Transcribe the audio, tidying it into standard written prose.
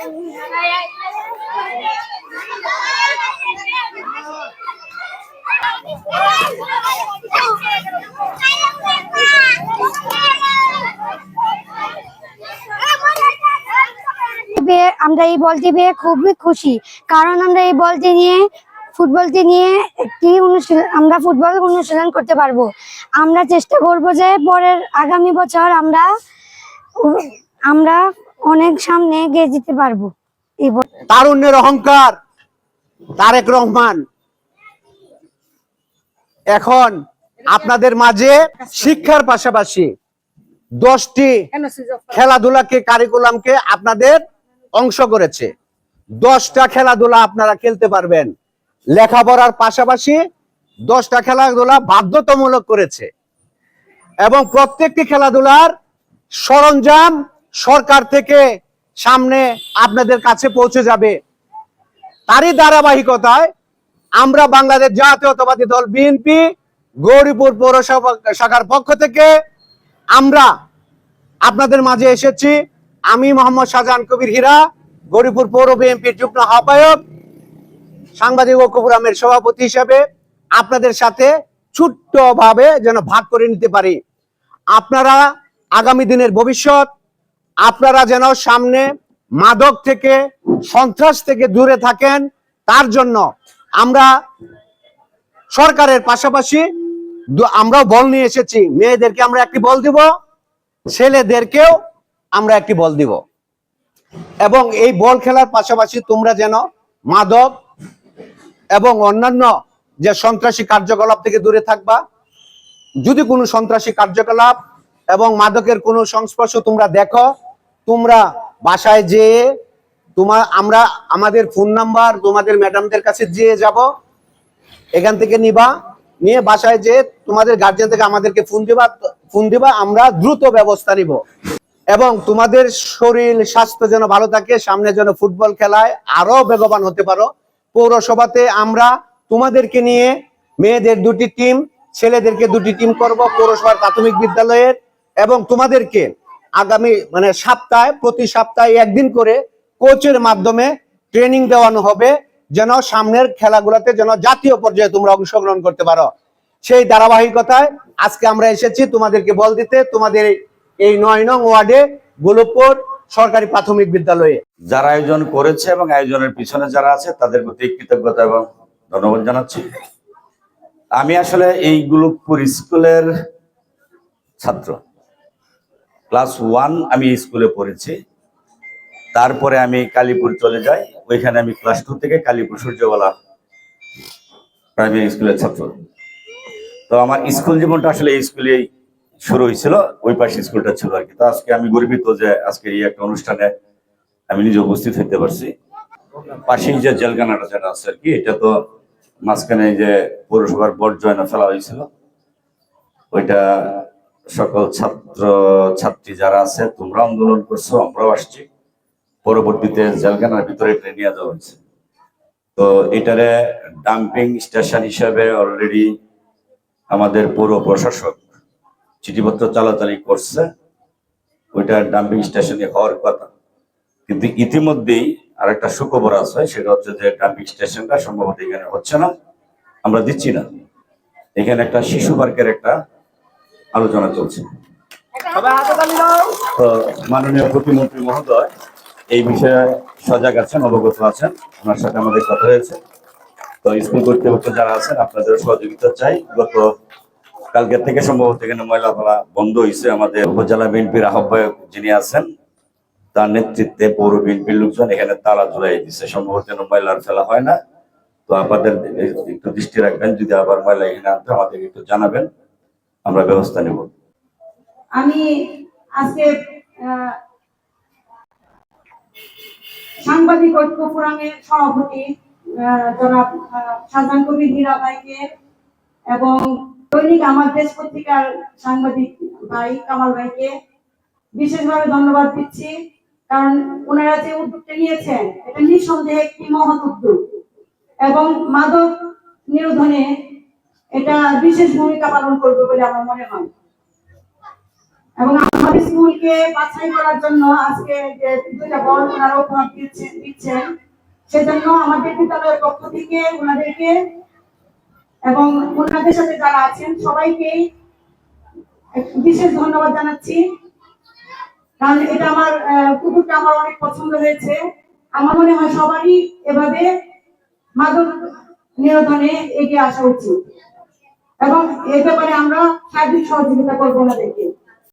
আমরা এই বলটি পেয়ে খুবই খুশি, কারণ আমরা এই বলটি নিয়ে আমরা ফুটবল অনুশীলন করতে পারবো। আমরা চেষ্টা করব যে পরের আগামী বছর আমরা অনেক সামনে এগিয়ে যেতে পারবো। তারুণ্যের অহংকার তারেক রহমান এখন আপনাদের মাঝে শিক্ষার পাশাপাশি 10টি খেলাধুলাকে কারিকুলামকে আপনাদের অংশ করেছে। 10টা খেলাধুলা আপনারা খেলতে পারবেন। লেখাপড়ার পাশাপাশি 10টা খেলাধুলা বাধ্যতামূলক করেছে এবং প্রত্যেকটি খেলাধুলার সরঞ্জাম সরকার থেকে সামনে আপনাদের কাছে পৌঁছে যাবে। তারই ধারাবাহিকতায় আমরা বাংলাদেশ জাতীয়তাবাদী দল বিএনপি গৌরীপুর পৌরসভা শাখার পক্ষ থেকে আমরা আপনাদের মাঝে এসেছি। আমি মোহাম্মদ শাহজাহান কবির হীরা, গৌরীপুর পৌর বিএনপির যুগ্ম আহ্বায়ক, সাংবাদিক ঐক্য ফোরামের সভাপতি হিসেবে আপনাদের সাথে ছোট্টভাবে যেন ভাগ করে নিতে পারি। আপনারা আগামী দিনের ভবিষ্যৎ, আপনারা যেন সামনে মাদক থেকে সন্ত্রাস থেকে দূরে থাকেন, তার জন্য আমরা সরকারের পাশাপাশি আমরাও বল নিয়ে এসেছি। মেয়েদেরকে আমরা একটি বল দিব, ছেলেদেরকেও আমরা একটি বল দিব এবং এই বল খেলার পাশাপাশি তোমরা যেন মাদক এবং অন্যান্য যে সন্ত্রাসী কার্যকলাপ থেকে দূরে থাকবা। যদি কোনো সন্ত্রাসী কার্যকলাপ এবং মাদকের কোনো সংস্পর্শ তোমরা দেখো, তোমরা বাসায় যেয়ে আমরা আমাদের ফোন নাম্বার তোমাদের ম্যাডামদের কাছে দিয়ে যাব, এখান থেকে নিয়ে বাসায় যেয়ে তোমাদের গার্জিয়ান থেকে আমাদেরকে ফোন দিবা, আমরা দ্রুত ব্যবস্থা নিব এবং তোমাদের শরীর স্বাস্থ্য যেন ভালো থাকে, সামনে যেন ফুটবল খেলায় আরো বেগবান হতে পারো। পৌরসভাতে আমরা তোমাদেরকে নিয়ে মেয়েদের 2টি টিম, ছেলেদেরকে 2টি টিম করব পৌরসভার প্রাথমিক বিদ্যালয়ের, এবং তোমাদেরকে আগামী প্রতি সপ্তাহে একদিন করে কোচের মাধ্যমে ট্রেনিং দেওয়ানো হবে, যেন সামনের খেলাগুলোতে যেন জাতীয় পর্যায়ে তোমরা অংশগ্রহণ করতে পারো। সেই ধারাবাহিকতায় আজকে আমরা এসেছি তোমাদেরকে বল দিতে, তোমাদের এই 9 নং ওয়ার্ডে গোলকপুর সরকারি প্রাথমিক বিদ্যালয়ে। যারা আয়োজন করেছে এবং আয়োজনের পিছনে যারা আছে তাদের প্রতি কৃতজ্ঞতা এবং ধন্যবাদ জানাচ্ছি। আমি আসলে এই গোলকপুর স্কুলের ছাত্র, ক্লাস 1 আমি স্কুলে পড়েছি। তারপরে আমি কালীপুর চলে যাই, ওইখানে আমি ক্লাস 2 থেকে কালীপুর সূর্যবালা প্রাইমারি স্কুলের ছাত্র। তো আমার স্কুল জীবনটা আসলে এই স্কুলেই শুরু হয়েছিল, ওই পাশে স্কুলটা ছিল আর কি। তো আজকে আমি গর্বিত যে আজকে এই একটা অনুষ্ঠানে আমি নিজে উপস্থিত হতে পারছি। পাশেই যে জেলখানাটা যেটা আছে আর কি, এটা তো মাঝখানে যে পৌরসভার বর্জ্য ফেলা হয়েছিল, ওইটা সকল ছাত্র ছাত্রী যারা আছে তোমরা আন্দোলন করছো, আমরাও আসছি, পরবর্তীতে জেলখানার ভিতরে এটা নিয়ে যাওয়া হয়েছে। তো এটারে ডাম্পিং স্টেশন হিসাবে অলরেডি আমাদের পৌর প্রশাসক চিঠিপত্র চালাচালি করছে, ওইটা ডাম্পিং স্টেশনে হওয়ার কথা। কিন্তু ইতিমধ্যেই আরেকটা সুখবর আছে, সেটা হচ্ছে যে ডাম্পিং স্টেশনটা সম্ভবত এখানে হচ্ছে না, আমরা দিচ্ছি না। এখানে একটা শিশু পার্কের একটা আলোচনা চলছে। তো মাননীয় প্রতিমন্ত্রী মহোদয় এই বিষয়ে সজাগ আছেন, অবগত আছেন, ওনার সাথে আমাদের কথা হয়েছে। তো স্কুল কর্তৃপক্ষ যারা আছেন আপনাদের সহযোগিতা চাই। কালকে থেকে সম্ভবত এখানে ময়লা ফেলা বন্ধ হয়েছে। আমাদের উপজেলা বিএনপির আহ্বায়ক যিনি আছেন তার নেতৃত্বে পৌর বিএনপির লোকজন এখানে তালা ঝুলাই দিচ্ছে, সম্ভবত যেন ময়লার ফেলা হয় না। তো আপনাদের একটু দৃষ্টি রাখবেন, যদি আবার ময়লা এখানে আনতে আমাদের একটু জানাবেন, আমরা ব্যবস্থা নেব। আমি আজকে সাংবাদিক ঐক্য ফোরামের সভাপতি জনাব শাহজাহান কবির হীরা ভাইকে এবং দৈনিক আমার দেশ পত্রিকার সাংবাদিক ভাই কামাল ভাইকে বিশেষভাবে ধন্যবাদ দিচ্ছি, কারণ ওনারা যে উদ্যোগটা নিয়েছেন এটা নিঃসন্দেহে একটি মহৎ উদ্যোগ এবং মাদক নিরোধনে এটা বিশেষ ভূমিকা পালন করবে বলে আমার মনে হয়। এবং আমাদের স্কুলকে বাছাই করার জন্য আজকে যে দুইটা বল ওনারা উপহার দিচ্ছেন, সেজন্য আমাদের বিদ্যালয়ের পক্ষ থেকে ওনাদেরকে এবং ওনাদের সাথে যারা আছেন সবাইকে বিশেষ ধন্যবাদ জানাচ্ছি। কারণ এটা আমার কুকুরটা আমার অনেক পছন্দ হয়েছে। আমার মনে হয় সবারই এভাবে মাদক নিরোধনে এগিয়ে আসা উচিত এবং এ ব্যাপারে আমরা সার্বিক সহযোগিতা করবো ওনাদেরকে।